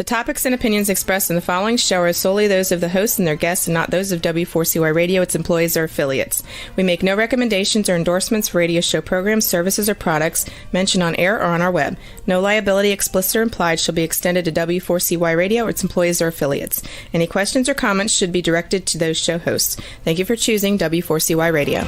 topics and opinions expressed in the following show are solely those of the host and their guests and not those of W4CY Radio, its employees, or affiliates. We make no recommendations or endorsements for radio show programs, services, or products mentioned on air or on our web. No liability, explicit or implied, shall be extended to W4CY Radio or its employees or affiliates. Any questions or comments should be directed to those show hosts. Thank you for choosing W4CY Radio.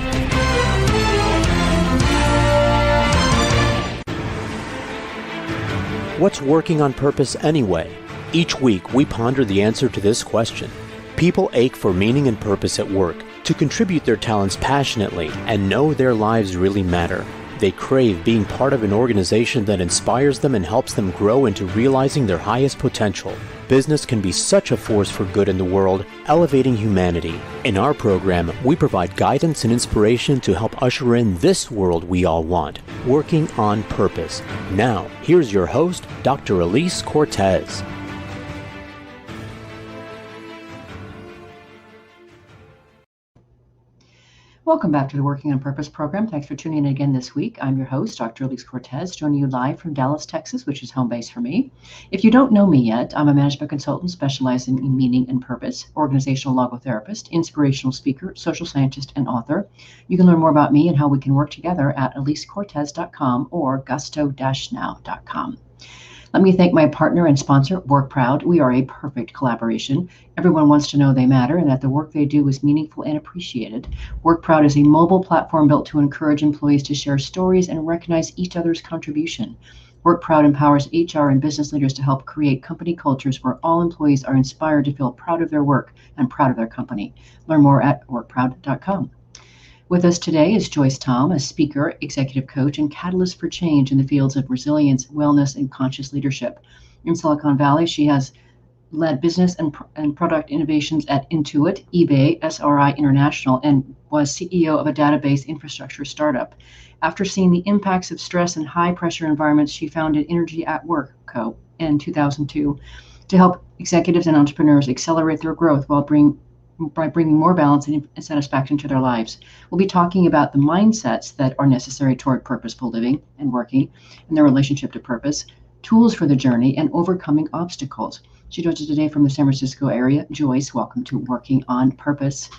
What's working on purpose anyway? Each week, we ponder the answer to this question. People ache for meaning and purpose at work, to contribute their talents passionately and know their lives really matter. They crave being part of an organization that inspires them and helps them grow into realizing their highest potential. Business can be such a force for good in the world, elevating humanity. In our program, we provide guidance and inspiration to help usher in this world we all want, working on purpose. Now, here's your host, Dr. Elise Cortez. Welcome back to the Working on Purpose program. Thanks for tuning in again this week. I'm your host, Dr. Elise Cortez, joining you live from Dallas, Texas, which is home base for me. If you don't know me yet, I'm a management consultant specializing in meaning and purpose, organizational logotherapist, inspirational speaker, social scientist, and author. You can learn more about me and how we can work together at elisecortez.com or gusto-now.com. Let me thank my partner and sponsor, WorkProud. We are a perfect collaboration. Everyone wants to know they matter and that the work they do is meaningful and appreciated. WorkProud is a mobile platform built to encourage employees to share stories and recognize each other's contribution. WorkProud empowers HR and business leaders to help create company cultures where all employees are inspired to feel proud of their work and proud of their company. Learn more at workproud.com. With us today is Joyce Thom, a speaker, executive coach, and catalyst for change in the fields of resilience, wellness, and conscious leadership. In Silicon Valley, she has led business and product innovations at Intuit, eBay, SRI International, and was CEO of a database infrastructure startup. After seeing the impacts of stress and high-pressure environments, she founded Energy at Work Co. in 2002 to help executives and entrepreneurs accelerate their growth by bringing more balance and satisfaction to their lives. We'll be talking about the mindsets that are necessary toward purposeful living and working and their relationship to purpose, tools for the journey, and overcoming obstacles. She joins us today from the San Francisco area. Joyce, welcome to Working on Purpose.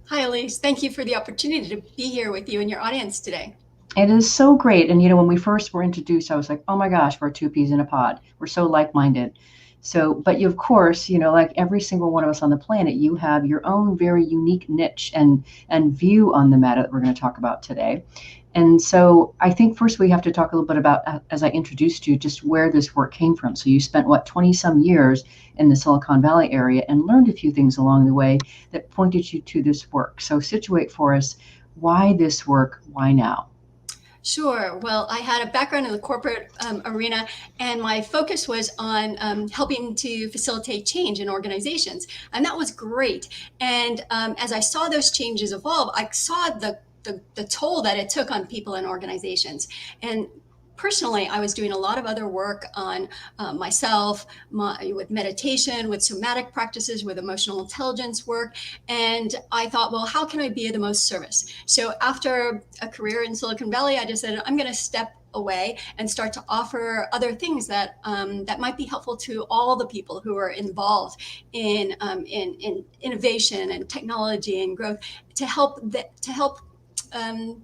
Hi, Elise. Thank you for the opportunity to be here with you and your audience today. It is so great. And, when we first were introduced, I was like, oh my gosh, we're two peas in a pod. We're so like-minded. So, but you, of course, like every single one of us on the planet, you have your own very unique niche and view on the matter that we're going to talk about today. And so I think first we have to talk a little bit about, as I introduced you, just where this work came from. So you spent, 20 some years in the Silicon Valley area and learned a few things along the way that pointed you to this work. So situate for us, why this work, why now? Sure. Well, I had a background in the corporate arena, and my focus was on helping to facilitate change in organizations. And that was great. And as I saw those changes evolve, I saw the toll that it took on people and organizations. And personally, I was doing a lot of other work on myself, with meditation, with somatic practices, with emotional intelligence work. And I thought, well, how can I be of the most service? So after a career in Silicon Valley, I decided I'm going to step away and start to offer other things that that might be helpful to all the people who are involved in innovation and technology and growth, to help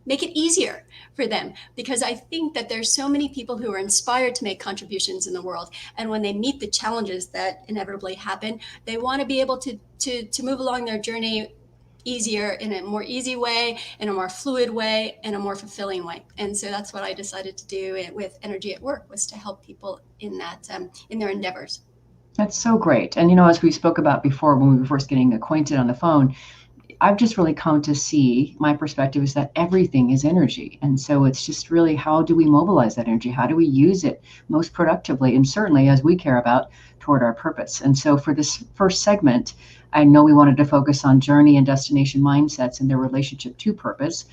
make it easier for them, because I think that there's so many people who are inspired to make contributions in the world, and when they meet the challenges that inevitably happen, they want to be able to move along their journey easier, in a more easy way, in a more fluid way, in a more fulfilling way. And so that's what I decided to do with Energy at Work, was to help people in that in their endeavors. That's so great. And as we spoke about before when we were first getting acquainted on the phone, I've just really come to see, my perspective is that everything is energy. And so it's just really, how do we mobilize that energy? How do we use it most productively? And certainly, as we care about, toward our purpose. And so for this first segment, I know we wanted to focus on journey and destination mindsets and their relationship to purpose.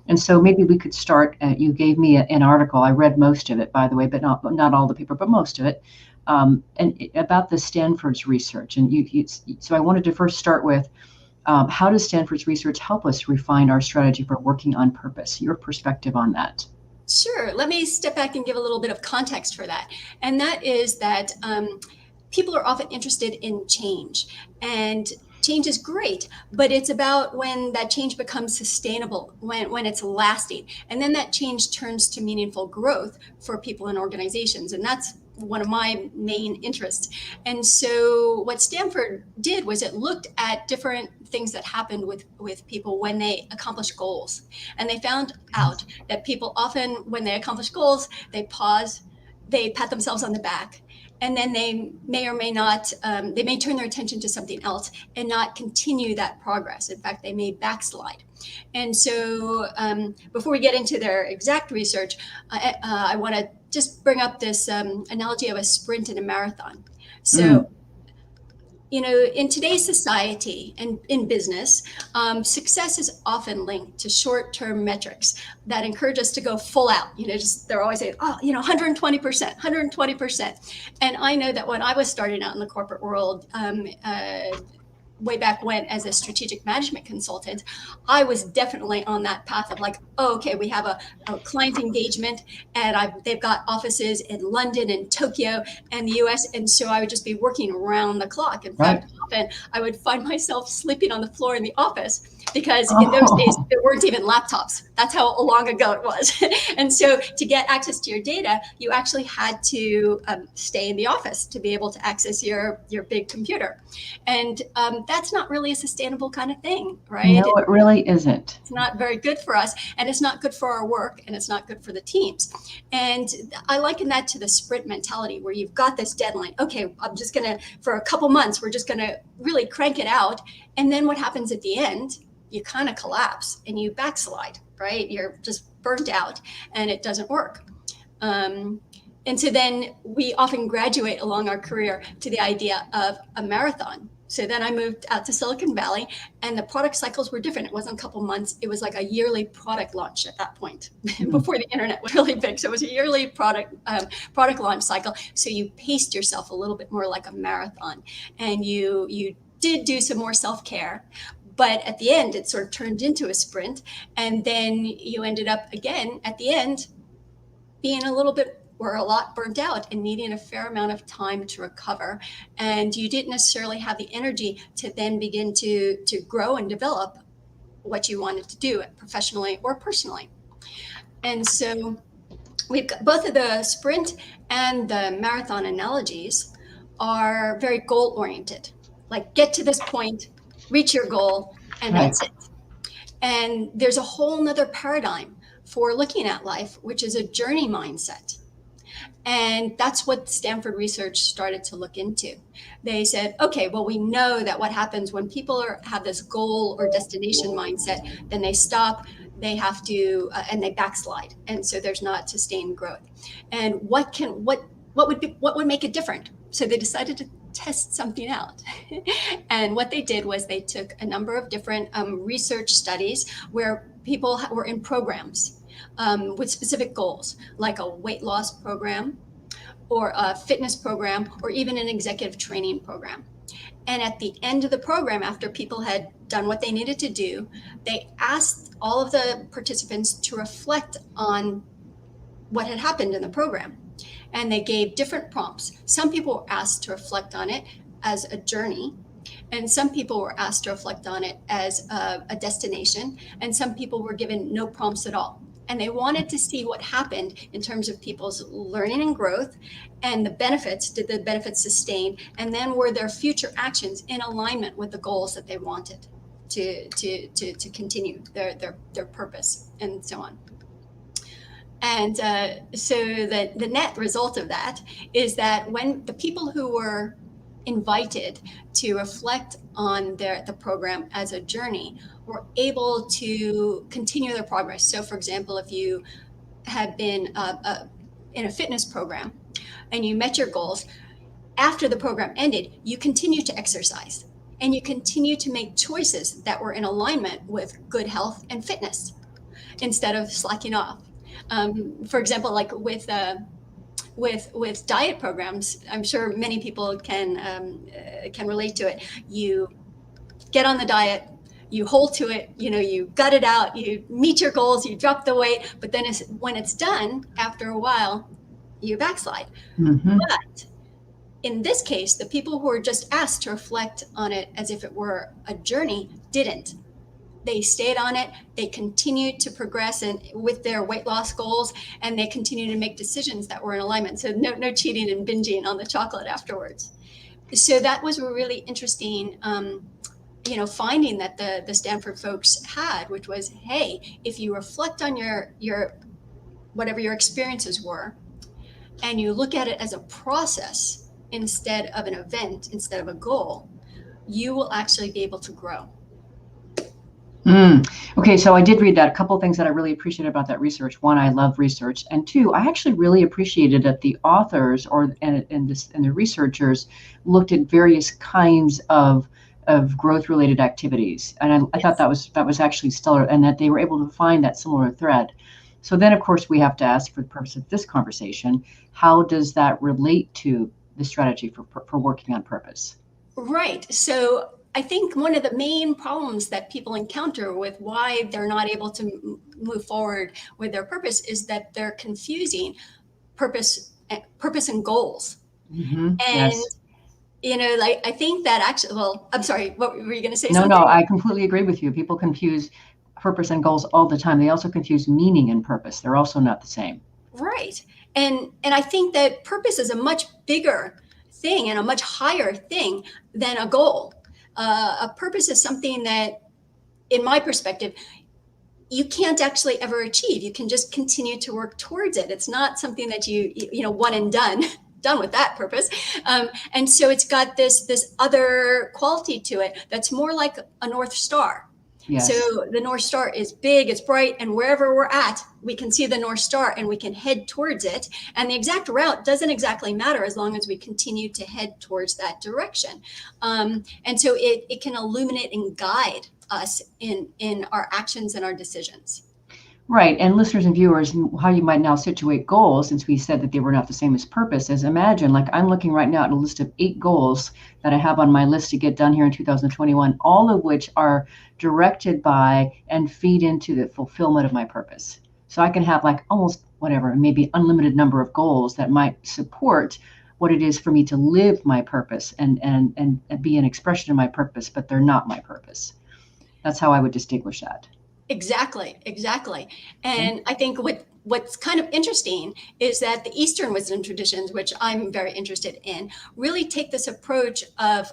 And so maybe we could start, you gave me an article, I read most of it, by the way, but not all the paper, but most of it, and about the Stanford's research. And so I wanted to first start with, how does Stanford's research help us refine our strategy for working on purpose? Your perspective on that. Sure. Let me step back and give a little bit of context for that. And that is that people are often interested in change, and change is great, but it's about when that change becomes sustainable, when it's lasting, and then that change turns to meaningful growth for people and organizations. And that's one of my main interests. And so what Stanford did was it looked at different things that happened with people when they accomplish goals. And they found out that people often, when they accomplish goals, they pause, they pat themselves on the back, and then they may or may not, they may turn their attention to something else and not continue that progress. In fact, they may backslide. And so before we get into their exact research, I want to just bring up this analogy of a sprint and a marathon. So, you know, in today's society and in business, success is often linked to short-term metrics that encourage us to go full out. You know, just they're always saying, oh, you know, 120%, 120%. And I know that when I was starting out in the corporate world, way back when as a strategic management consultant, I was definitely on that path of like, oh, okay, we have a client engagement, and they've got offices in London and Tokyo and the US. And so I would just be working around the clock. In fact, often I would find myself sleeping on the floor in the office because in those days there weren't even laptops. That's how long ago it was. And so to get access to your data, you actually had to stay in the office to be able to access your big computer. And that's not really a sustainable kind of thing, right? No, it really isn't. It's not very good for us, and it's not good for our work, and it's not good for the teams. And I liken that to the sprint mentality where you've got this deadline. Okay, I'm just going to, for a couple months, we're just going to really crank it out. And then what happens at the end? You kind of collapse and you backslide, right? You're just burnt out and it doesn't work. And so then we often graduate along our career to the idea of a marathon. So then I moved out to Silicon Valley, and the product cycles were different. It wasn't a couple months. It was like a yearly product launch at that point before the internet was really big. So it was a yearly product launch cycle. So you paced yourself a little bit more like a marathon, and you did do some more self-care. But at the end, it sort of turned into a sprint. And then you ended up again at the end being a lot burnt out and needing a fair amount of time to recover. And you didn't necessarily have the energy to then begin to grow and develop what you wanted to do professionally or personally. And so we've got both of the sprint and the marathon analogies are very goal oriented, like get to this point, reach your goal, and that's it. And there's a whole nother paradigm for looking at life, which is a journey mindset. And that's what Stanford research started to look into. They said, okay, well, we know that what happens when people have this goal or destination mindset, then they stop, they have to, and they backslide. And so there's not sustained growth. And what would make it different? So they decided to test something out. And what they did was they took a number of different research studies where people were in programs with specific goals, like a weight loss program or a fitness program, or even an executive training program. And at the end of the program, after people had done what they needed to do, they asked all of the participants to reflect on what had happened in the program. And they gave different prompts. Some people were asked to reflect on it as a journey, and some people were asked to reflect on it as a destination, and some people were given no prompts at all. And they wanted to see what happened in terms of people's learning and growth and the benefits. Did the benefits sustain? And then were their future actions in alignment with the goals that they wanted to continue their purpose and so on. And so the net result of that is that when the people who were invited to reflect on the program as a journey were able to continue their progress. So for example, if you had been in a fitness program and you met your goals, after the program ended, you continue to exercise and you continue to make choices that were in alignment with good health and fitness instead of slacking off. For example, like with diet programs, I'm sure many people can relate to it. You get on the diet, you hold to it, you gut it out, you meet your goals, you drop the weight, but then when it's done, after a while, you backslide. Mm-hmm. But in this case, the people who were just asked to reflect on it as if it were a journey didn't. They stayed on it. They continued to progress with their weight loss goals, and they continued to make decisions that were in alignment. So no cheating and binging on the chocolate afterwards. So that was a really interesting, finding that the Stanford folks had, which was, hey, if you reflect on your whatever your experiences were, and you look at it as a process instead of an event, instead of a goal, you will actually be able to grow. Okay, so I did read that. A couple of things that I really appreciated about that research. One, I love research, and two, I actually really appreciated that the authors and the researchers looked at various kinds of growth-related activities, and I thought that was actually stellar, and that they were able to find that similar thread. So then, of course, we have to ask, for the purpose of this conversation, how does that relate to the strategy for working on purpose? Right. So I think one of the main problems that people encounter with why they're not able to move forward with their purpose is that they're confusing purpose and goals. Mm-hmm. And, yes. I think that actually, well, I'm sorry, what were you going to say? No, I completely agree with you. People confuse purpose and goals all the time. They also confuse meaning and purpose. They're also not the same. Right. And I think that purpose is a much bigger thing and a much higher thing than a goal. A purpose is something that, in my perspective, you can't actually ever achieve. You can just continue to work towards it. It's not something that you one and done with that purpose. And so it's got this other quality to it that's more like a North Star. Yes. So the North Star is big, it's bright, and wherever we're at, we can see the North Star and we can head towards it. And the exact route doesn't exactly matter as long as we continue to head towards that direction. And so it can illuminate and guide us in our actions and our decisions. Right. And listeners and viewers, how you might now situate goals, since we said that they were not the same as purpose, is imagine, like I'm looking right now at a list of 8 goals that I have on my list to get done here in 2021, all of which are directed by and feed into the fulfillment of my purpose. So I can have like almost whatever, maybe unlimited number of goals that might support what it is for me to live my purpose and be an expression of my purpose, but they're not my purpose. That's how I would distinguish that. Exactly. And I think what's kind of interesting is that the Eastern wisdom traditions, which I'm very interested in, really take this approach of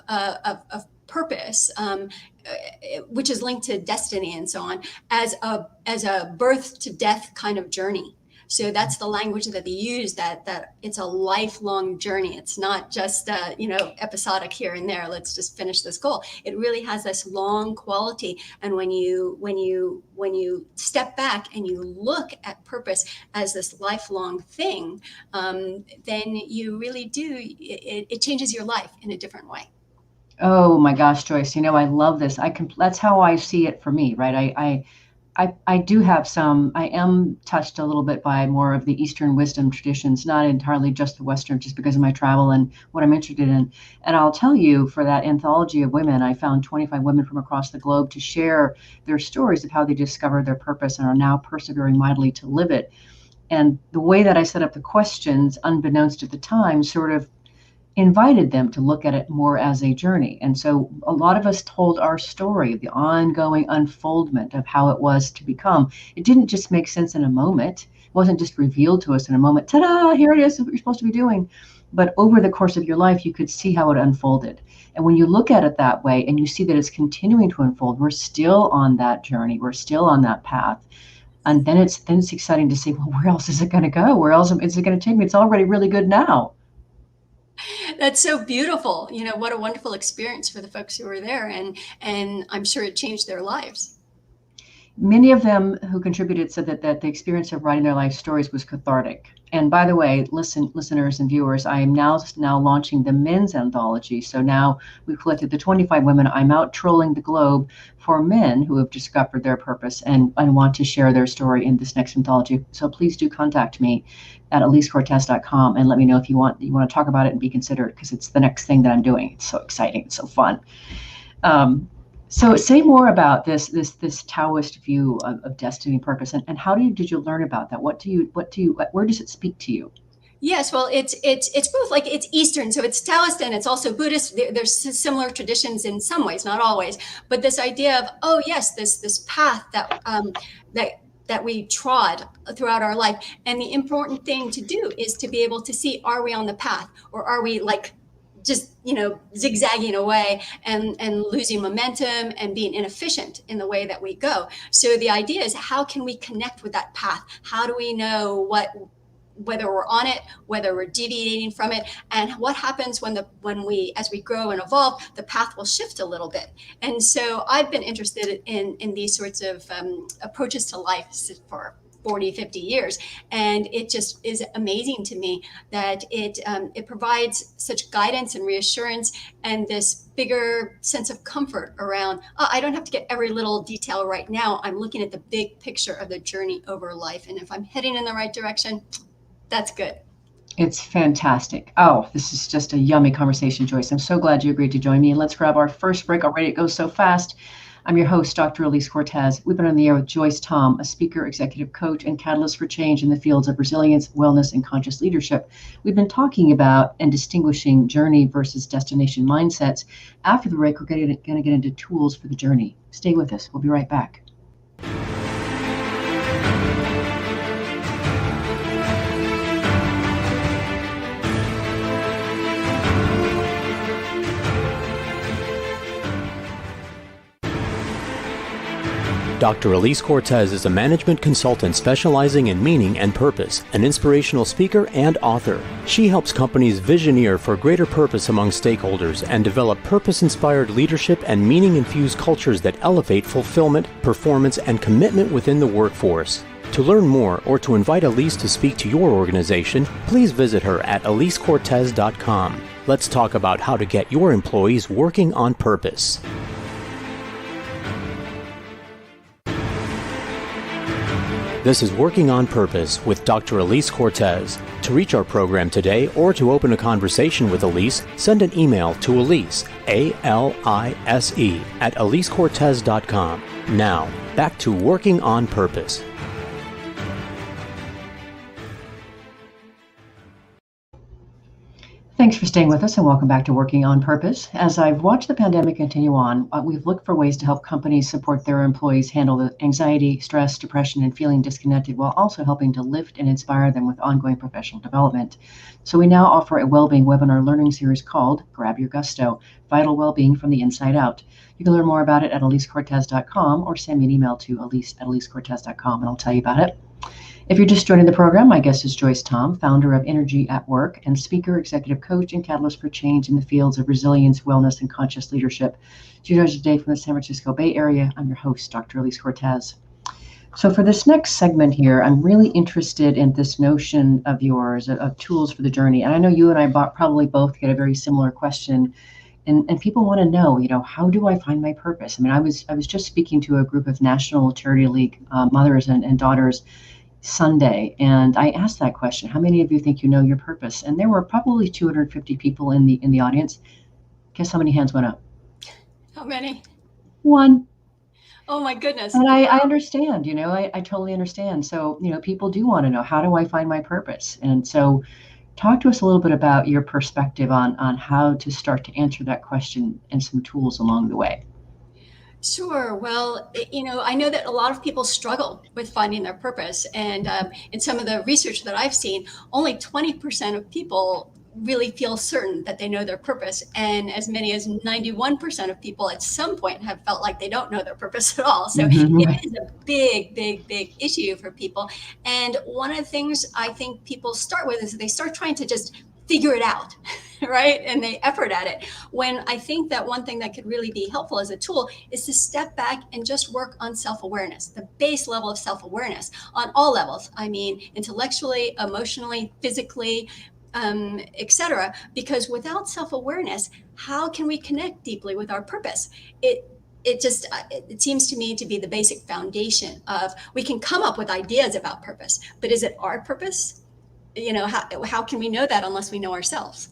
purpose, which is linked to destiny and so on, as a birth to death kind of journey. So that's the language that they use, that it's a lifelong journey. It's not just episodic here and there. Let's just finish this goal. It really has this long quality. And when you step back and you look at purpose as this lifelong thing, then you really do. It changes your life in a different way. Oh my gosh, Joyce, I love this. That's how I see it for me, right? I do have I am touched a little bit by more of the Eastern wisdom traditions, not entirely just the Western, just because of my travel and what I'm interested in. And I'll tell you, for that anthology of women, I found 25 women from across the globe to share their stories of how they discovered their purpose and are now persevering mightily to live it. And the way that I set up the questions, unbeknownst at the time, sort of invited them to look at it more as a journey. And so a lot of us told our story, the ongoing unfoldment of how it was to become. It didn't just make sense in a moment. It wasn't just revealed to us in a moment. Ta-da, here it is, what you're supposed to be doing. But over the course of your life, you could see how it unfolded. And when you look at it that way and you see that it's continuing to unfold, we're still on that journey. We're still on that path. And then it's exciting to see, well, where else is it going to go? Where else is it going to take me? It's already really good now. That's so beautiful. What a wonderful experience for the folks who were there. And I'm sure it changed their lives. Many of them who contributed said that the experience of writing their life stories was cathartic. And by the way, listeners and viewers, I am now launching the men's anthology. So now we've collected the 25 women. I'm out trolling the globe for men who have discovered their purpose and want to share their story in this next anthology. So please do contact me at alisecortez.com and let me know if you want to talk about it and be considered, because it's the next thing that I'm doing. It's so exciting. It's so fun. So say more about this Taoist view of destiny and purpose, and how did you learn about that? Where does it speak to you? Yes, well, it's both. Like, it's Eastern, so it's Taoist and it's also Buddhist. There's similar traditions in some ways, not always. But this idea of, oh yes, this path that we trod throughout our life, and the important thing to do is to be able to see, are we on the path, or are we like just zigzagging away and losing momentum and being inefficient in the way that we go. So the idea is, how can we connect with that path? How do we know whether we're on it, whether we're deviating from it, and what happens when we as we grow and evolve, the path will shift a little bit. And so I've been interested in these sorts of approaches to life for 40, 50 years. And it just is amazing to me that it provides such guidance and reassurance and this bigger sense of comfort around, I don't have to get every little detail right now. I'm looking at the big picture of the journey over life. And if I'm heading in the right direction, that's good. It's fantastic. Oh, this is just a yummy conversation, Joyce. I'm so glad you agreed to join me. And let's grab our first break. Already it goes so fast. I'm your host, Dr. Elise Cortez. We've been on the air with Joyce Thom, a speaker, executive coach, and catalyst for change in the fields of resilience, wellness, and conscious leadership. We've been talking about and distinguishing journey versus destination mindsets. After the break, we're going to get into tools for the journey. Stay with us. We'll be right back. Dr. Elise Cortez is a management consultant specializing in meaning and purpose, an inspirational speaker and author. She helps companies visioneer for greater purpose among stakeholders and develop purpose-inspired leadership and meaning-infused cultures that elevate fulfillment, performance, and commitment within the workforce. To learn more or to invite Elise to speak to your organization, please visit her at alisecortez.com. Let's talk about how to get your employees working on purpose. This is Working on Purpose with Dr. Elise Cortez. To reach our program today or to open a conversation with Elise, send an email to Elise, A-L-I-S-E, at alisecortez.com. Now, back to Working on Purpose. Thanks for staying with us and welcome back to Working on Purpose. As I've watched the pandemic continue on, we've looked for ways to help companies support their employees handle the anxiety, stress, depression, and feeling disconnected, while also helping to lift and inspire them with ongoing professional development. So we now offer a well-being webinar learning series called Grab Your Gusto, Vital Wellbeing from the Inside Out. You can learn more about it at alisecortez.com or send me an email to elise@alisecortez.com and I'll tell you about it. If you're just joining the program, my guest is Joyce Thom, founder of Energy at Work and speaker, executive coach, and catalyst for change in the fields of resilience, wellness, and conscious leadership. She joins us today from the San Francisco Bay Area. I'm your host, Dr. Elise Cortez. So for this next segment here, I'm really interested in this notion of yours, of tools for the journey. And I know you and I probably both get a very similar question. And people want to know, how do I find my purpose? I mean, I was just speaking to a group of National Charity League mothers and daughters Sunday, and I asked that question: how many of you think you know your purpose? And there were probably 250 people in the audience. Guess how many hands went up? How many? One. Oh my goodness. And I understand, I totally understand. So, people do want to know, how do I find my purpose? And so talk to us a little bit about your perspective on how to start to answer that question and some tools along the way. Sure. Well, I know that a lot of people struggle with finding their purpose. And in some of the research that I've seen, only 20% of people really feel certain that they know their purpose. And as many as 91% of people at some point have felt like they don't know their purpose at all. So it is a big, big, big issue for people. And one of the things I think people start with is they start trying to just figure it out, right? And they effort at it. When I think that one thing that could really be helpful as a tool is to step back and just work on self-awareness, the base level of self-awareness on all levels. I mean, intellectually, emotionally, physically, etc. Because without self-awareness, how can we connect deeply with our purpose? It seems to me to be the basic foundation of, we can come up with ideas about purpose, but is it our purpose? How can we know that unless we know ourselves?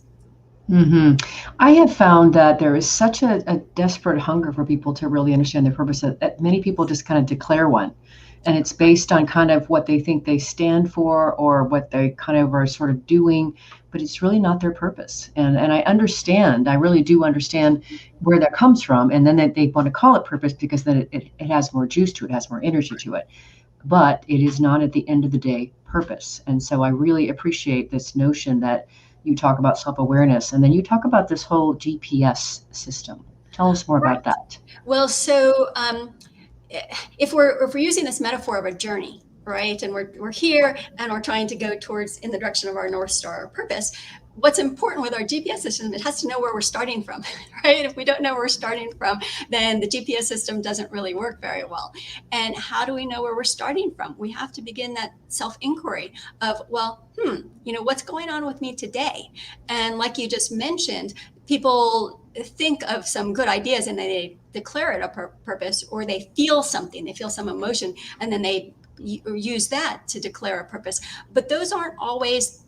I have found that there is such a desperate hunger for people to really understand their purpose that many people just kind of declare one. And it's based on kind of what they think they stand for or what they kind of are sort of doing, but it's really not their purpose. And I really do understand where that comes from. And then they want to call it purpose because then it has more juice to it, has more energy to it. But it is not at the end of the day purpose. And so I really appreciate this notion that you talk about self-awareness, and then you talk about this whole GPS system. Tell us more about that. Well, so if we're using this metaphor of a journey, right, and we're here and we're trying to go towards in the direction of our North Star purpose, what's important with our GPS system, it has to know where we're starting from, right? If we don't know where we're starting from, then the GPS system doesn't really work very well. And how do we know where we're starting from? We have to begin that self-inquiry of, well, what's going on with me today? And like you just mentioned, people think of some good ideas and they declare it a purpose, or they feel something, they feel some emotion, and then they use that to declare a purpose. But those aren't always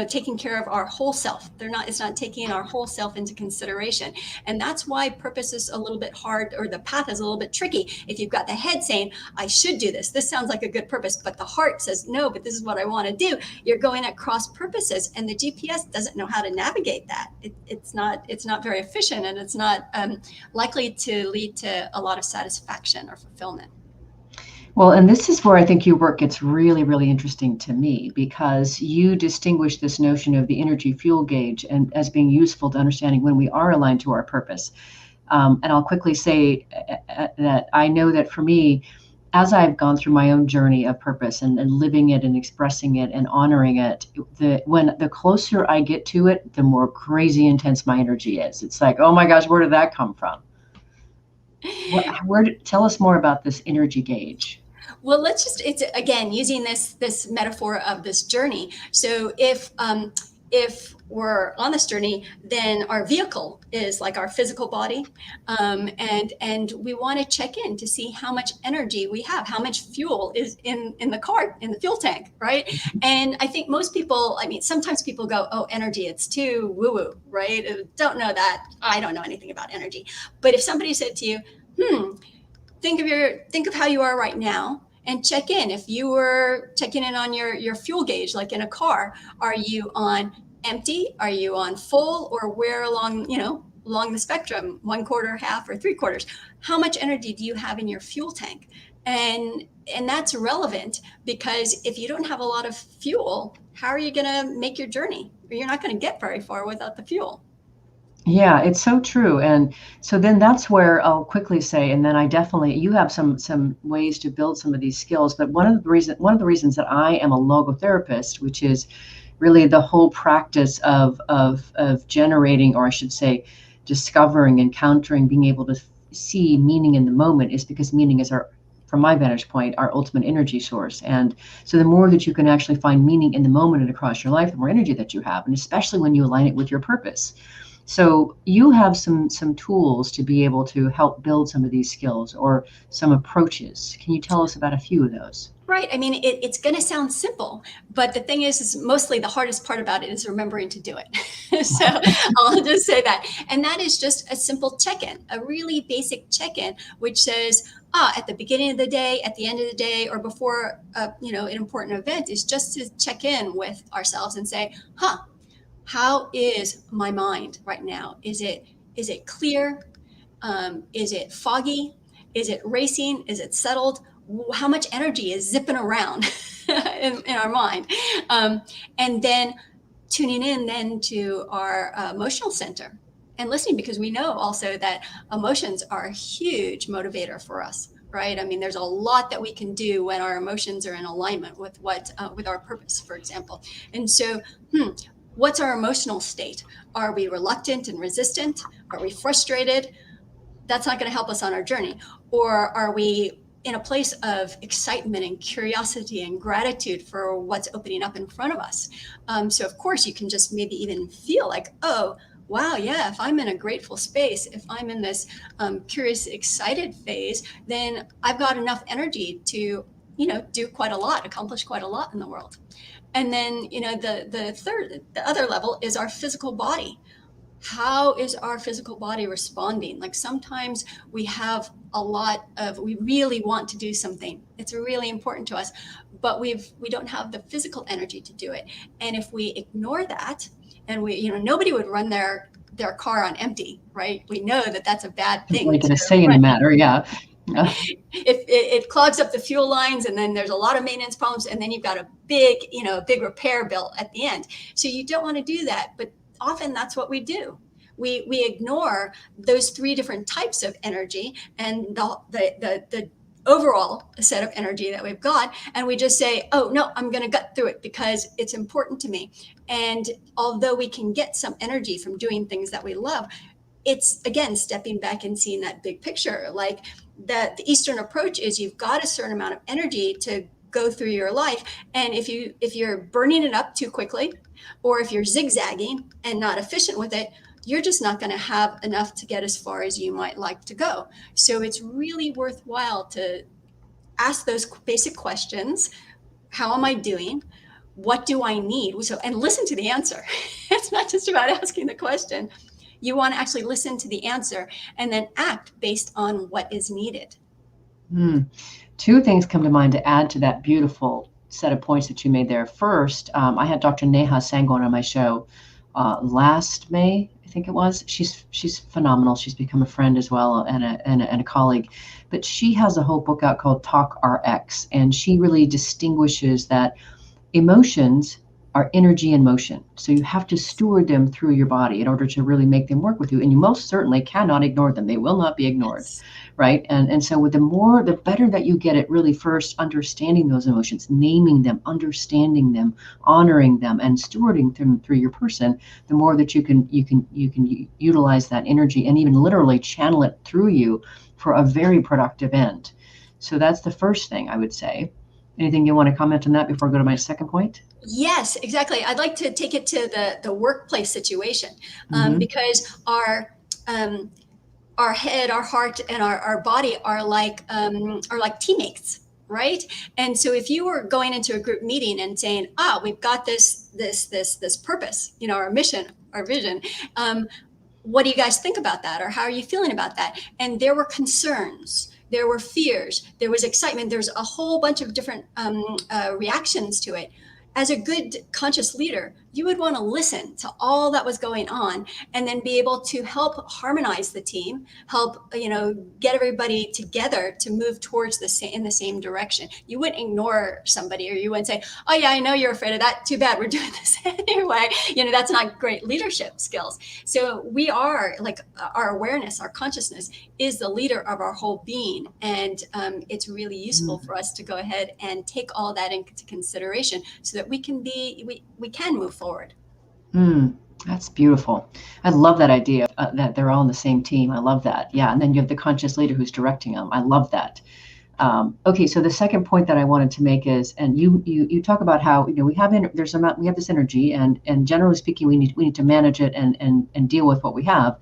taking care of our whole self. It's not taking our whole self into consideration. And that's why purpose is a little bit hard, or the path is a little bit tricky. If you've got the head saying, I should do this, this sounds like a good purpose, but the heart says, no, but this is what I want to do. You're going at cross purposes, and the GPS doesn't know how to navigate that. It's not very efficient, and it's not likely to lead to a lot of satisfaction or fulfillment. Well, and this is where I think your work gets really, really interesting to me, because you distinguish this notion of the energy fuel gauge and as being useful to understanding when we are aligned to our purpose. And I'll quickly say that I know that for me, as I've gone through my own journey of purpose and living it and expressing it and honoring it, when the closer I get to it, the more crazy intense my energy is. It's like, oh my gosh, where did that come from? Tell us more about this energy gauge. Well, it's again using this metaphor of this journey. So if we're on this journey, then our vehicle is like our physical body, and we want to check in to see how much energy we have, how much fuel is in the car, in the fuel tank, right? And I think most people, sometimes people go, oh, energy, it's too woo-woo, right? Don't know that. I don't know anything about energy. But if somebody said to you, think of how you are right now, and check in. If you were checking in on your fuel gauge, like in a car, are you on empty? Are you on full? Or where along the spectrum, 1/4, half, or 3/4? How much energy do you have in your fuel tank? And that's relevant, because if you don't have a lot of fuel, how are you going to make your journey? You're not going to get very far without the fuel. Yeah, it's so true. And so then that's where I'll quickly say, and then you have some ways to build some of these skills. But one of the reasons that I am a logotherapist, which is really the whole practice of generating, or I should say, discovering, encountering, being able to see meaning in the moment, is because meaning is from my vantage point, our ultimate energy source. And so the more that you can actually find meaning in the moment and across your life, the more energy that you have, and especially when you align it with your purpose. So you have some tools to be able to help build some of these skills, or some approaches. Can you tell us about a few of those? Right. It's going to sound simple, but the thing is mostly the hardest part about it is remembering to do it. So I'll just say that. And that is just a simple check-in, a really basic check-in, which says, at the beginning of the day, at the end of the day, or before, an important event, is just to check in with ourselves and say, how is my mind right now? Is it clear? Is it foggy? Is it racing? Is it settled? How much energy is zipping around in our mind? And then tuning in then to our emotional center and listening, because we know also that emotions are a huge motivator for us, right? There's a lot that we can do when our emotions are in alignment with with our purpose, for example. And so, what's our emotional state? Are we reluctant and resistant? Are we frustrated? That's not going to help us on our journey. Or are we in a place of excitement and curiosity and gratitude for what's opening up in front of us? So of course you can just maybe even feel like, oh, wow, yeah, if I'm in a grateful space, if I'm in this curious, excited phase, then I've got enough energy to, do quite a lot, accomplish quite a lot in the world. And then, the other level is our physical body. how is our physical body responding? Like sometimes we really want to do something. It's really important to us, but we don't have the physical energy to do it. And if we ignore that, and nobody would run their car on empty, right? We know that that's a bad thing. Like to say in the matter, yeah. If it clogs up the fuel lines, and then there's a lot of maintenance problems, and then you've got a big repair bill at the end. So you don't want to do that, but often that's what we do. We ignore those three different types of energy and the overall set of energy that we've got, and we just say, oh no, I'm going to gut through it because it's important to me. And although we can get some energy from doing things that we love, it's again stepping back and seeing that big picture. Like the Eastern approach is, you've got a certain amount of energy to go through your life, and if you're burning it up too quickly, or if you're zigzagging and not efficient with it, you're just not going to have enough to get as far as you might like to go. So it's really worthwhile to ask those basic questions. How am I doing? What do I need? And listen to the answer. It's not just about asking the question. You want to actually listen to the answer and then act based on what is needed. Two things come to mind to add to that beautiful set of points that you made there. First, I had Dr. Neha Sangwan on my show last May, I think it was. She's phenomenal. She's become a friend as well, and a colleague. But she has a whole book out called Talk RX, and she really distinguishes that emotions are energy in motion. So you have to steward them through your body in order to really make them work with you. And you most certainly cannot ignore them. They will not be ignored. Yes. Right. And so with the better that you get at really first understanding those emotions, naming them, understanding them, honoring them, and stewarding them through your person, the more that you can utilize that energy and even literally channel it through you for a very productive end. So that's the first thing I would say. Anything you want to comment on that before I go to my second point? Yes, exactly. I'd like to take it to the workplace situation, because our head, our heart, and our body are like teammates, right? And so if you were going into a group meeting and saying, we've got this purpose, our mission, our vision, what do you guys think about that? Or how are you feeling about that? And there were concerns, there were fears, there was excitement, there's a whole bunch of different reactions to it. As a good conscious leader, you would want to listen to all that was going on and then be able to help harmonize the team, help, get everybody together to move towards in the same direction. You wouldn't ignore somebody, or you wouldn't say, oh yeah, I know you're afraid of that. Too bad, we're doing this anyway. That's not great leadership skills. So we are like, our awareness, our consciousness is the leader of our whole being. And it's really useful for us to go ahead and take all that into consideration so that we can move forward. That's beautiful. I love that idea that they're all on the same team. I love that. Yeah. And then you have the conscious leader who's directing them. I love that. Okay. So the second point that I wanted to make is, and you talk about how, we have this energy, and generally speaking, we need to manage it and deal with what we have.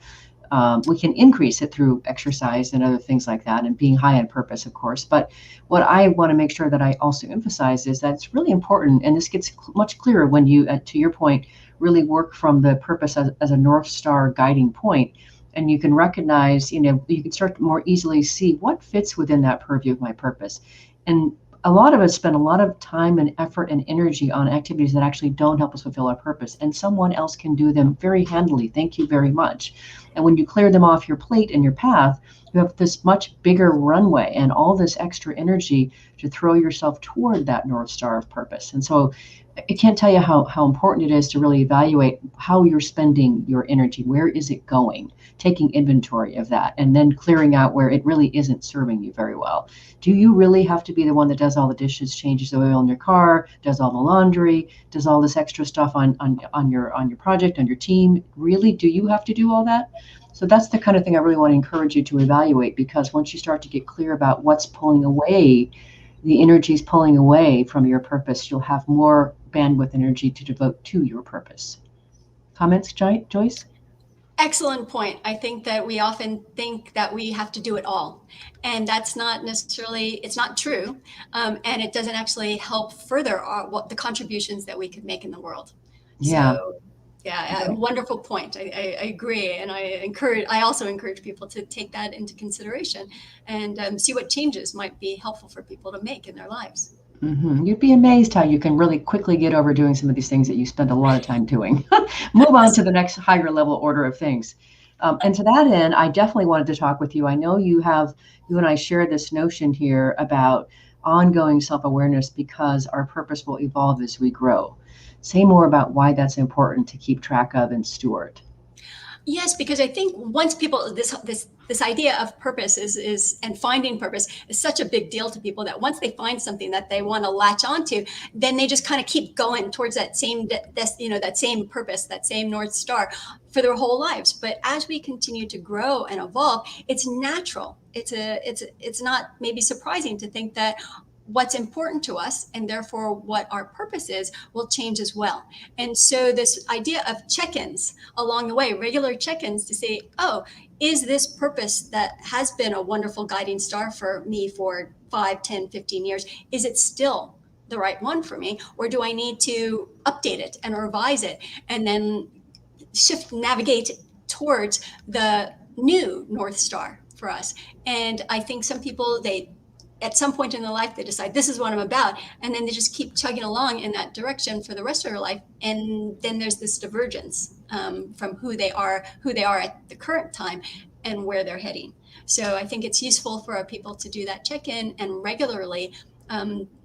We can increase it through exercise and other things like that, and being high on purpose, of course. But what I want to make sure that I also emphasize is that it's really important, and this gets much clearer when you, to your point, really work from the purpose as a North Star guiding point. And you can recognize, you can start to more easily see what fits within that purview of my purpose. And a lot of us spend a lot of time and effort and energy on activities that actually don't help us fulfill our purpose, and someone else can do them very handily. Thank you very much. And when you clear them off your plate and your path, you have this much bigger runway and all this extra energy to throw yourself toward that North Star of purpose. And so I can't tell you how important it is to really evaluate how you're spending your energy. Where is it going? Taking inventory of that, and then clearing out where it really isn't serving you very well. Do you really have to be the one that does all the dishes, changes the oil in your car, does all the laundry, does all this extra stuff on your project, on your team? Really, do you have to do all that? So that's the kind of thing I really want to encourage you to evaluate, because once you start to get clear about what's pulling away, the energy's pulling away from your purpose, you'll have more bandwidth energy to devote to your purpose. Comments, Joyce? Excellent point. I think that we often think that we have to do it all, and that's not necessarily, it's not true. And it doesn't actually help further the contributions that we could make in the world. Yeah. So Yeah, wonderful point. I agree, and I also encourage people to take that into consideration and see what changes might be helpful for people to make in their lives. You'd be amazed how you can really quickly get over doing some of these things that you spend a lot of time doing. Move on to the next higher level order of things. And to that end, I definitely wanted to talk with you. I know you and I share this notion here about ongoing self-awareness because our purpose will evolve as we grow. Say more about why that's important to keep track of and steward. Yes, because I think once people this idea of purpose is and finding purpose is such a big deal to people that once they find something that they want to latch onto, then they just kind of keep going towards that same that same purpose, that same North Star for their whole lives. But as we continue to grow and evolve, it's natural. It's not maybe surprising to think that what's important to us and therefore what our purpose is will change as well. And so this idea of check-ins along the way, regular check-ins to say, oh, is this purpose that has been a wonderful guiding star for me for 5, 10, 15 years, is it still the right one for me? Or do I need to update it and revise it and then navigate towards the new North Star for us? And I think some people, at some point in their life, they decide this is what I'm about, and then they just keep chugging along in that direction for the rest of their life. And then there's this divergence from who they are at the current time and where they're heading. So I think it's useful for our people to do that check-in and regularly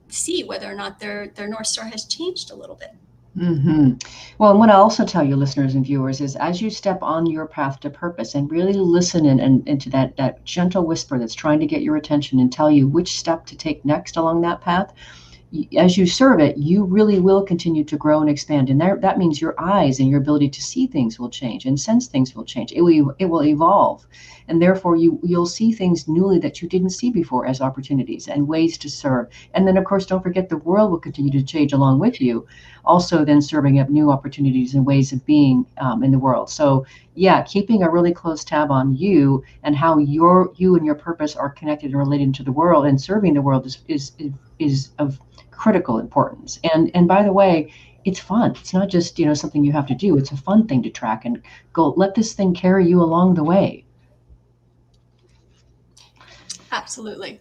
see whether or not their North Star has changed a little bit. Well, and what I also tell you, listeners and viewers, is as you step on your path to purpose and really listen into that gentle whisper that's trying to get your attention and tell you which step to take next along that path, as you serve it, you really will continue to grow and expand. And that means your eyes and your ability to see things will change and sense things will change. It will evolve. And therefore, you'll see things newly that you didn't see before as opportunities and ways to serve. And then, of course, don't forget the world will continue to change along with you, also then serving up new opportunities and ways of being in the world. So, yeah, keeping a really close tab on you and how you and your purpose are connected and related to the world and serving the world is of critical importance. And by the way, it's fun. It's not just something you have to do. It's a fun thing to track and go. Let this thing carry you along the way. Absolutely.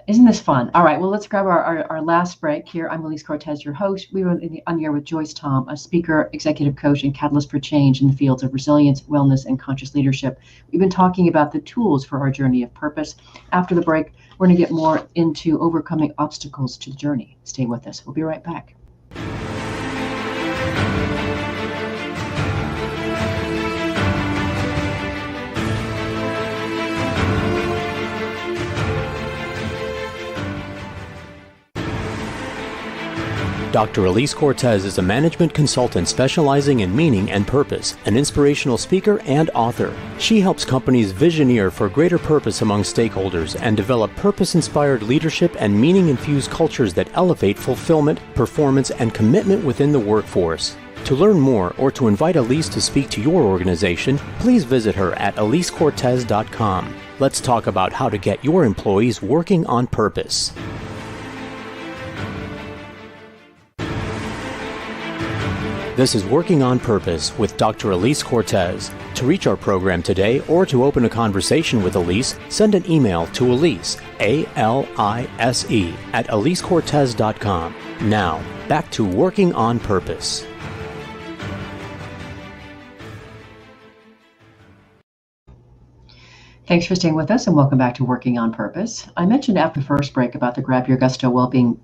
Isn't this fun? All right, well, let's grab our last break here. I'm Elise Cortez, your host. We were on the air with Joyce Thom, a speaker, executive coach, and catalyst for change in the fields of resilience, wellness, and conscious leadership. We've been talking about the tools for our journey of purpose. After the break, we're going to get more into overcoming obstacles to the journey. Stay with us. We'll be right back. Dr. Alise Cortez is a management consultant specializing in meaning and purpose, an inspirational speaker and author. She helps companies visioneer for greater purpose among stakeholders and develop purpose-inspired leadership and meaning-infused cultures that elevate fulfillment, performance, and commitment within the workforce. To learn more or to invite Elise to speak to your organization, please visit her at alisecortez.com. Let's talk about how to get your employees working on purpose. This is Working on Purpose with Dr. Alise Cortez. To reach our program today or to open a conversation with Elise, send an email to Elise, A-L-I-S-E, at alisecortez.com. Now, back to Working on Purpose. Thanks for staying with us and welcome back to Working on Purpose. I mentioned after the first break about the Grab Your Gusto Wellbeing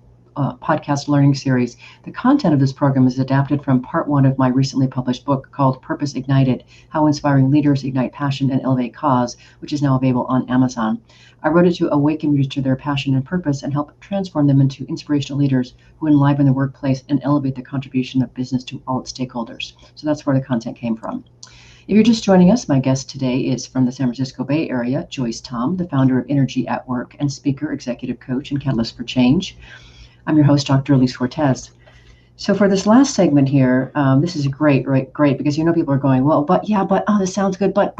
podcast learning series. The content of this program is adapted from part 1 of my recently published book called Purpose Ignited, How Inspiring Leaders Ignite Passion and Elevate Cause, which is now available on Amazon. I wrote it to awaken readers to their passion and purpose and help transform them into inspirational leaders who enliven the workplace and elevate the contribution of business to all its stakeholders. So that's where the content came from. If you're just joining us, my guest today is from the San Francisco Bay Area, Joyce Thom, the founder of Energy at Work and speaker, executive coach, and catalyst for change. I'm your host, Dr. Elise Cortez. So for this last segment here, this is great, because people are going, well, oh, this sounds good, but,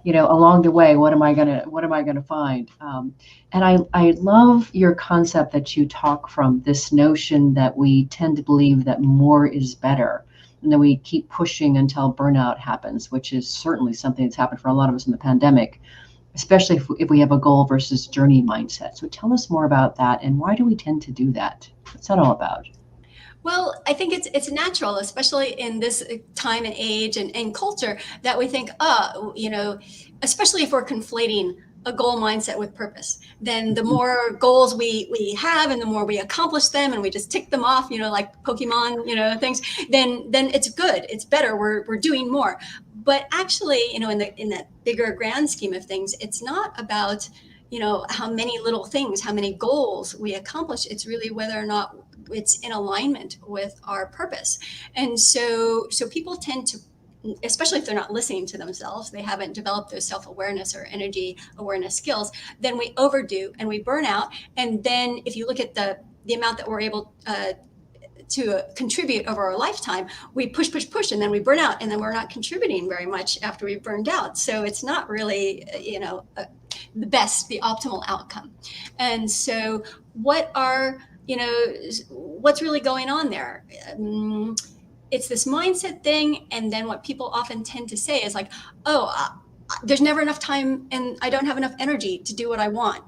along the way, what am I gonna find? And I love your concept that you talk from this notion that we tend to believe that more is better, and then we keep pushing until burnout happens, which is certainly something that's happened for a lot of us in the pandemic, especially if we have a goal versus journey mindset. So tell us more about that, and why do we tend to do that? What's that all about? Well, I think it's natural, especially in this time and age and culture, that we think, especially if we're conflating a goal mindset with purpose, then the more goals we have and the more we accomplish them and we just tick them off, like Pokemon, things, then it's good, it's better, we're doing more. But actually, in that bigger grand scheme of things, it's not about how many little things, how many goals we accomplish. It's really whether or not it's in alignment with our purpose. And so people tend to, especially if they're not listening to themselves, they haven't developed those self-awareness or energy awareness skills, then we overdo and we burn out. And then if you look at the amount that we're able to contribute over our lifetime, we push, and then we burn out, and then we're not contributing very much after we've burned out. So it's not really, the optimal outcome. And so what's really going on there? It's this mindset thing. And then what people often tend to say is like, there's never enough time and I don't have enough energy to do what I want.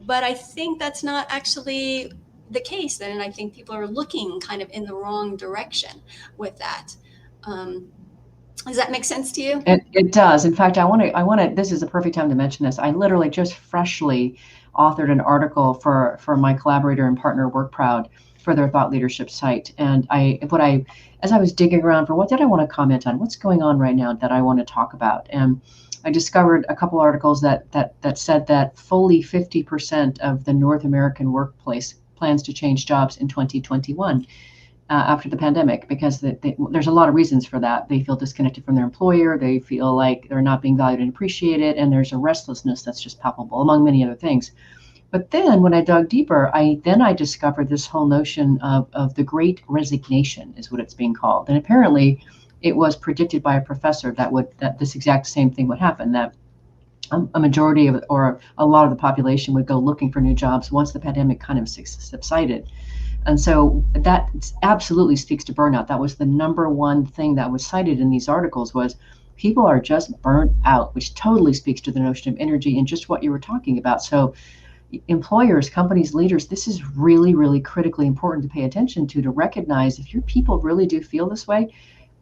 But I think that's not actually the case then. And I think people are looking kind of in the wrong direction with that. Does that make sense to you? It does. In fact, I want to, this is a perfect time to mention this. I literally just freshly authored an article for my collaborator and partner WorkProud for their thought leadership site. And as I was digging around for what did I want to comment on, what's going on right now that I want to talk about. And I discovered a couple articles that said that fully 50% of the North American workplace plans to change jobs in 2021. After the pandemic, because there's a lot of reasons for that. They feel disconnected from their employer. They feel like they're not being valued and appreciated. And there's a restlessness that's just palpable, among many other things. But then when I dug deeper, I discovered this whole notion of the Great Resignation is what it's being called. And apparently it was predicted by a professor that this exact same thing would happen, that a majority of, or a lot of the population would go looking for new jobs once the pandemic kind of subsided. And so that absolutely speaks to burnout. That was the number one thing that was cited in these articles, was people are just burnt out, which totally speaks to the notion of energy and just what you were talking about. So employers, companies, leaders, this is really, really critically important to pay attention to recognize if your people really do feel this way.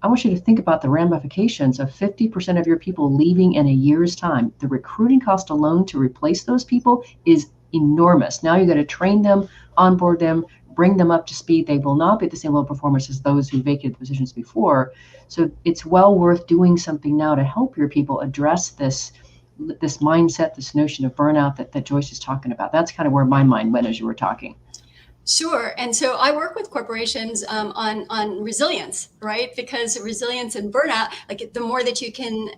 I want you to think about the ramifications of 50% of your people leaving in a year's time. The recruiting cost alone to replace those people is enormous. Now you got to train them, onboard them, bring them up to speed. They will not be at the same level of performance as those who vacated the positions before. So it's well worth doing something now to help your people address this mindset, this notion of burnout that Joyce is talking about. That's kind of where my mind went as you were talking. Sure. And so I work with corporations on resilience, right? Because resilience and burnout, like the more that you can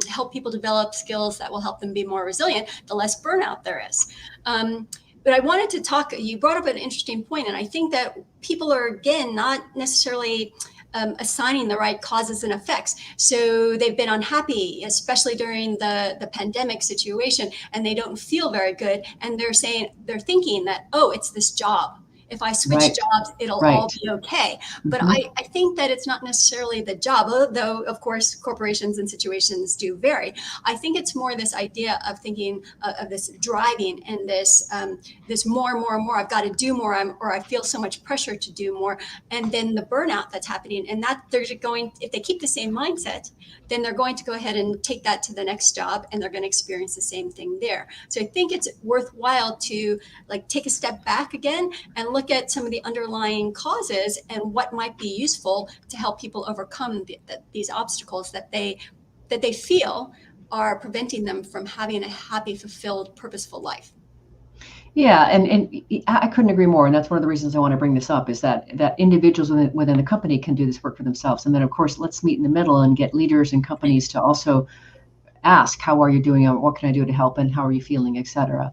help people develop skills that will help them be more resilient, the less burnout there is. But I wanted to talk, you brought up an interesting point, and I think that people are, again, not necessarily assigning the right causes and effects. So they've been unhappy, especially during the pandemic situation, and they don't feel very good. And they're thinking that, it's this job. If I switch jobs, it'll all be okay. But I think that it's not necessarily the job, though, of course, corporations and situations do vary. I think it's more this idea of thinking of this driving and this more and more and more. I've got to do more, or I feel so much pressure to do more. And then the burnout that's happening, and that they're going, if they keep the same mindset, then they're going to go ahead and take that to the next job, and they're going to experience the same thing there. So I think it's worthwhile to take a step back again and look at some of the underlying causes and what might be useful to help people overcome these obstacles that they feel are preventing them from having a happy, fulfilled, purposeful life. Yeah, and I couldn't agree more. And that's one of the reasons I want to bring this up, is that individuals within the company can do this work for themselves. And then, of course, let's meet in the middle and get leaders and companies to also ask, how are you doing? What can I do to help? And how are you feeling, et cetera.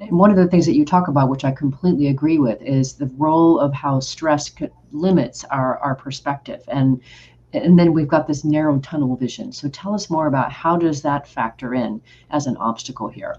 And one of the things that you talk about, which I completely agree with, is the role of how stress limits our perspective. And then we've got this narrow tunnel vision. So tell us more about how does that factor in as an obstacle here?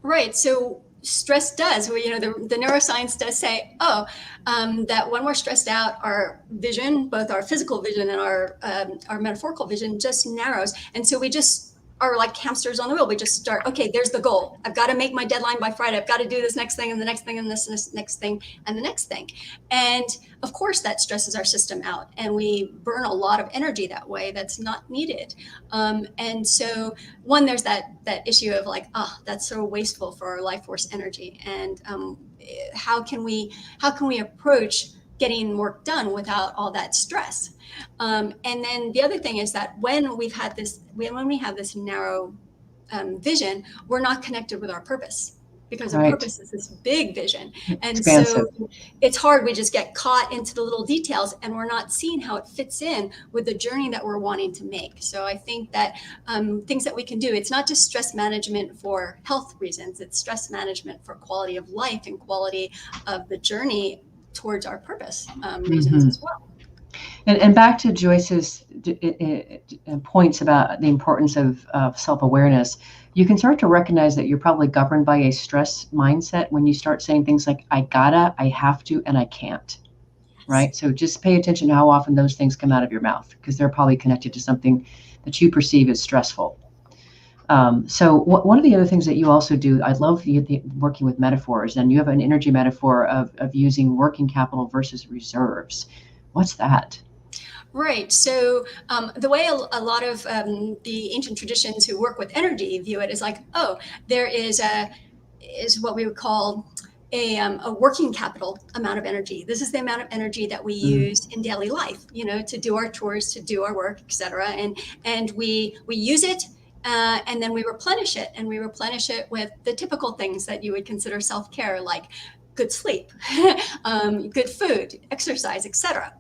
Right. So stress does, the neuroscience does say, that when we're stressed out, our vision, both our physical vision and our metaphorical vision, just narrows. And so we just are like hamsters on the wheel. We just start, okay, there's the goal. I've got to make my deadline by Friday. I've got to do this next thing and the next thing and this next thing and the next thing. And of course that stresses our system out, and we burn a lot of energy that way that's not needed. And so there's that issue of like, that's so wasteful for our life force energy. And how can we approach getting work done without all that stress? And then the other thing is that when we have this narrow vision, we're not connected with our purpose, because our purpose is this big vision. And expansive. So it's hard. We just get caught into the little details, and we're not seeing how it fits in with the journey that we're wanting to make. So I think that things that we can do, it's not just stress management for health reasons, it's stress management for quality of life and quality of the journey towards our purpose reasons as well. And back to Joyce's points about the importance of self-awareness, you can start to recognize that you're probably governed by a stress mindset when you start saying things like, I gotta, I have to, and I can't, right? So just pay attention to how often those things come out of your mouth, because they're probably connected to something that you perceive as stressful. So one of the other things that you also do, I love working with metaphors, and you have an energy metaphor of using working capital versus reserves. What's that? Right. So the way a lot of the ancient traditions who work with energy view it is like, there is what we would call a working capital amount of energy. This is the amount of energy that we use in daily life, to do our chores, to do our work, etc. And we use it. And then we replenish it, and we replenish it with the typical things that you would consider self-care, like good sleep, good food, exercise, etc.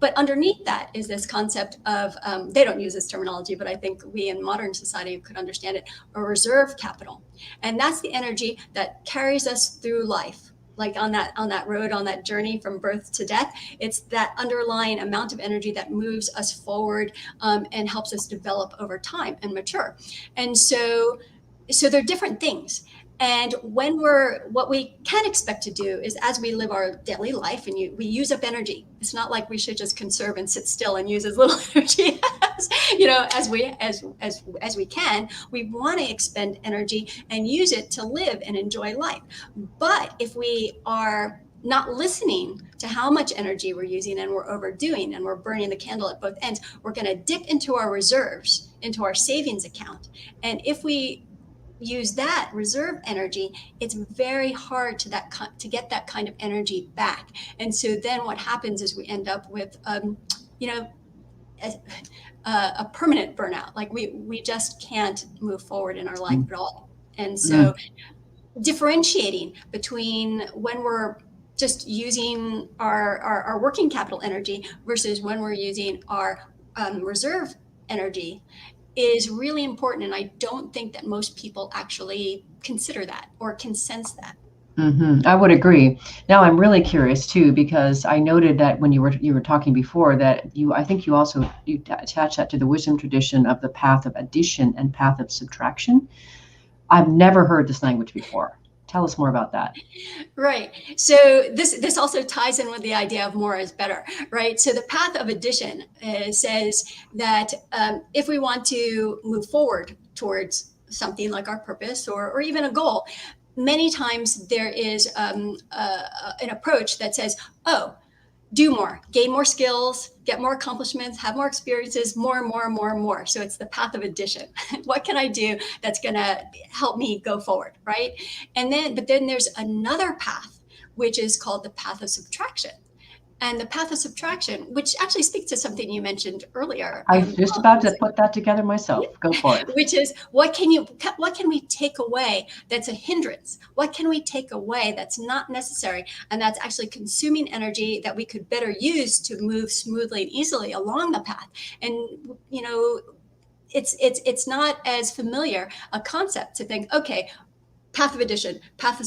But underneath that is this concept of, they don't use this terminology, but I think we in modern society could understand it, a reserve capital. And that's the energy that carries us through life. Like on that road, on that journey from birth to death, it's that underlying amount of energy that moves us forward and helps us develop over time and mature. And so they're different things. And what we can expect to do is, as we live our daily life and we use up energy, it's not like we should just conserve and sit still and use as little energy as we can. We want to expend energy and use it to live and enjoy life. But if we are not listening to how much energy we're using, and we're overdoing, and we're burning the candle at both ends, we're going to dip into our reserves, into our savings account. And if we use that reserve energy, it's very hard to get that kind of energy back. And so then what happens is we end up with a permanent burnout. Like we just can't move forward in our life at all. And so differentiating between when we're just using our working capital energy versus when we're using our reserve energy is really important. And I don't think that most people actually consider that or can sense that. I would agree. Now I'm really curious too, because I noted that when you were talking before that I think you attach that to the wisdom tradition of the path of addition and path of subtraction. I've never heard this language before. Tell us more about that. Right. So this also ties in with the idea of more is better, right? So the path of addition says that if we want to move forward towards something like our purpose or even a goal, many times there is an approach that says, do more, gain more skills, get more accomplishments, have more experiences, more and more and more and more. So it's the path of addition. What can I do that's going to help me go forward, right? But then there's another path, which is called the path of subtraction. And the path of subtraction, which actually speaks to something you mentioned earlier. I was just about to put that together myself. Go for it. Which is, what can we take away that's a hindrance? What can we take away that's not necessary and that's actually consuming energy that we could better use to move smoothly and easily along the path? And it's not as familiar a concept to think, okay, path of addition, path of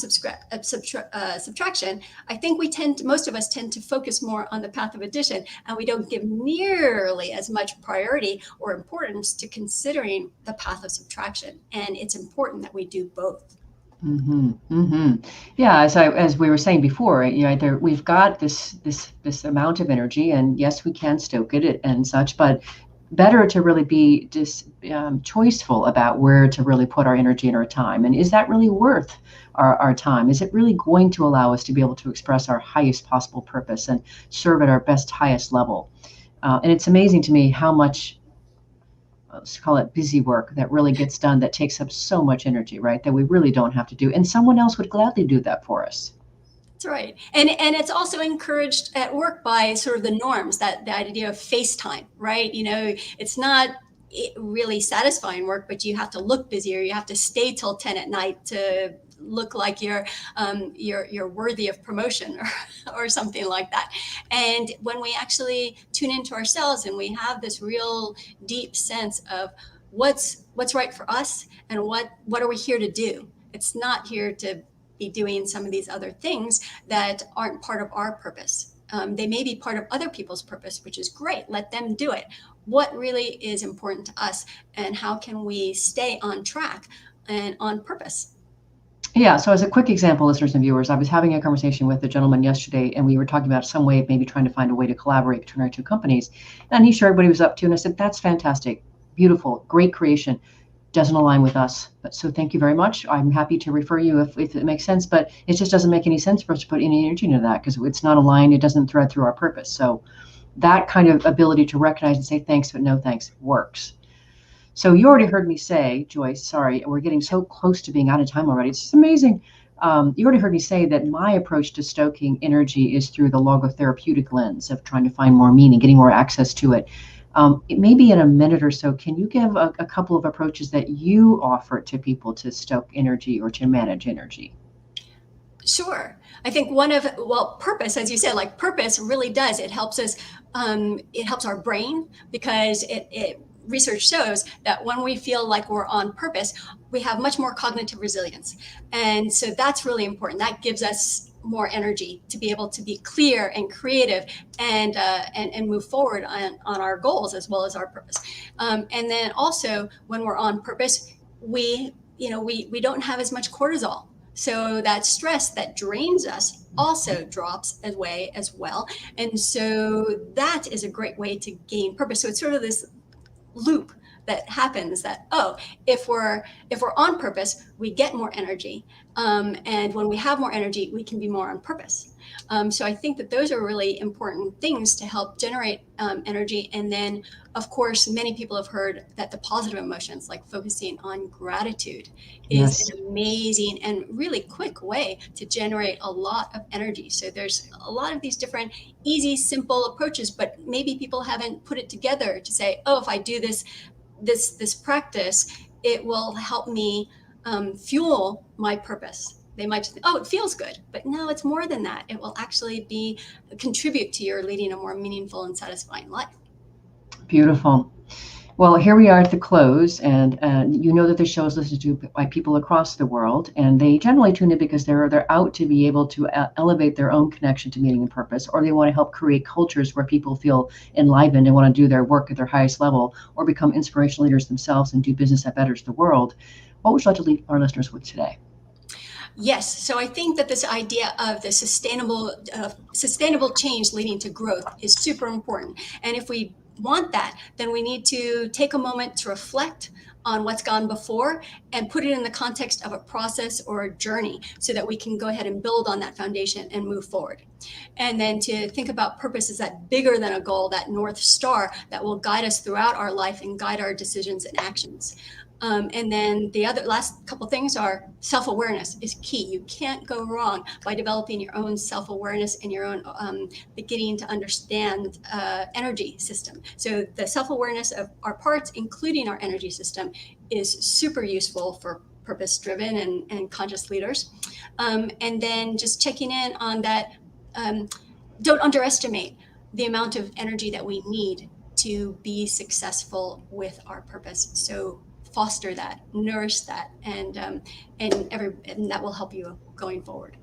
subtraction. I think most of us tend to focus more on the path of addition, and we don't give nearly as much priority or importance to considering the path of subtraction. And it's important that we do both. Mm-hmm. Mm-hmm. Yeah, as we were saying before, we've got this amount of energy, and yes, we can stoke it and such, but better to really be just choiceful about where to really put our energy and our time. And is that really worth our time? Is it really going to allow us to be able to express our highest possible purpose and serve at our best, highest level? And it's amazing to me how much, let's call it busy work, that really gets done, that takes up so much energy, right? That we really don't have to do. And someone else would gladly do that for us. That's right. And it's also encouraged at work by sort of the norms, that the idea of FaceTime, right? It's not really satisfying work, but you have to look busy, or you have to stay till 10 at night to look like you're worthy of promotion, or something like that. And when we actually tune into ourselves and we have this real deep sense of what's right for us, and what are we here to do? It's not here to be doing some of these other things that aren't part of our purpose. They may be part of other people's purpose, which is great. Let them do it. What really is important to us, and how can we stay on track and on purpose? Yeah, so as a quick example, listeners and viewers, I was having a conversation with a gentleman yesterday, and we were talking about some way of maybe trying to find a way to collaborate between our two companies. And he shared what he was up to, and I said, that's fantastic, beautiful, great creation. Doesn't align with us. But so thank you very much. I'm happy to refer you if it makes sense, but it just doesn't make any sense for us to put any energy into that, because it's not aligned. It doesn't thread through our purpose. So that kind of ability to recognize and say thanks, but no thanks works. So you already heard me say, Joyce, sorry, we're getting so close to being out of time already. It's just amazing. You already heard me say that my approach to stoking energy is through the logotherapeutic lens of trying to find more meaning, getting more access to it. Maybe in a minute or so, can you give a couple of approaches that you offer to people to stoke energy or to manage energy? Sure. I think purpose, as you said, like purpose really does. It helps us, it helps our brain, because research shows that when we feel like we're on purpose, we have much more cognitive resilience. And so that's really important. That gives us more energy to be able to be clear and creative, and move forward on our goals as well as our purpose. And then also, when we're on purpose, we don't have as much cortisol. So that stress that drains us also drops away as well. And so that is a great way to gain purpose. So it's sort of this loop that happens, that, if we're on purpose, we get more energy. And when we have more energy, we can be more on purpose. So I think that those are really important things to help generate energy. And then, of course, many people have heard that the positive emotions, like focusing on gratitude, is an amazing and really quick way to generate a lot of energy. So there's a lot of these different easy, simple approaches, but maybe people haven't put it together to say, if I do this practice, it will help me fuel my purpose. They might just think, it feels good, but no, it's more than that. It will actually contribute to your leading a more meaningful and satisfying life. Beautiful. Well, here we are at the close, and you know that the show is listened to by people across the world, and they generally tune in because they're out to be able to elevate their own connection to meaning and purpose, or they want to help create cultures where people feel enlivened and want to do their work at their highest level, or become inspirational leaders themselves and do business that betters the world. What would you like to leave our listeners with today? Yes. So I think that this idea of the sustainable change leading to growth is super important. And if we want that, then we need to take a moment to reflect on what's gone before and put it in the context of a process or a journey, so that we can go ahead and build on that foundation and move forward. And then to think about purpose as that bigger than a goal, that North Star that will guide us throughout our life and guide our decisions and actions. And then the last couple things are self-awareness is key. You can't go wrong by developing your own self-awareness and your own beginning to understand energy system. So the self-awareness of our parts, including our energy system, is super useful for purpose-driven and conscious leaders. And then just checking in on that, don't underestimate the amount of energy that we need to be successful with our purpose. So foster that, nourish that, and that will help you going forward.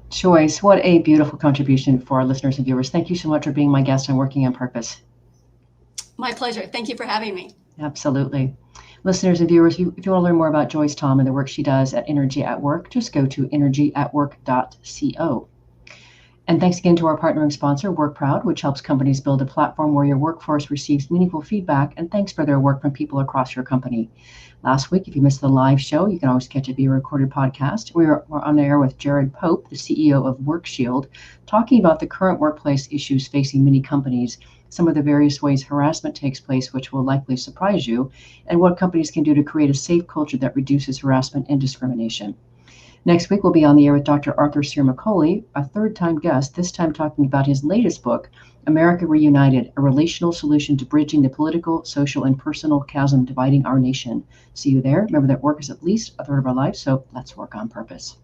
Joyce, what a beautiful contribution for our listeners and viewers. Thank you so much for being my guest on Working on Purpose. My pleasure. Thank you for having me. Absolutely. Listeners and viewers, if you want to learn more about Joyce Thom and the work she does at Energy at Work, just go to energyatwork.co. And thanks again to our partnering sponsor, WorkProud, which helps companies build a platform where your workforce receives meaningful feedback and thanks for their work from people across your company. Last week, if you missed the live show, you can always catch it via recorded podcast. We were on air with Jared Pope, the CEO of WorkShield, talking about the current workplace issues facing many companies, some of the various ways harassment takes place, which will likely surprise you, and what companies can do to create a safe culture that reduces harassment and discrimination. Next week, we'll be on the air with Dr. Arthur Cyr-McCauley, a third-time guest, this time talking about his latest book, America Reunited, a relational solution to bridging the political, social, and personal chasm dividing our nation. See you there. Remember that work is at least a third of our life, so let's work on purpose.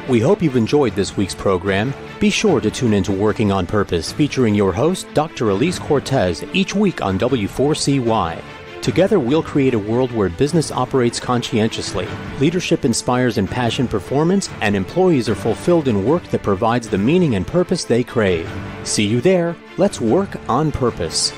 We hope you've enjoyed this week's program. Be sure to tune into Working on Purpose, featuring your host, Dr. Elise Cortez, each week on W4CY. Together, we'll create a world where business operates conscientiously, leadership inspires impassioned performance, and employees are fulfilled in work that provides the meaning and purpose they crave. See you there. Let's work on purpose.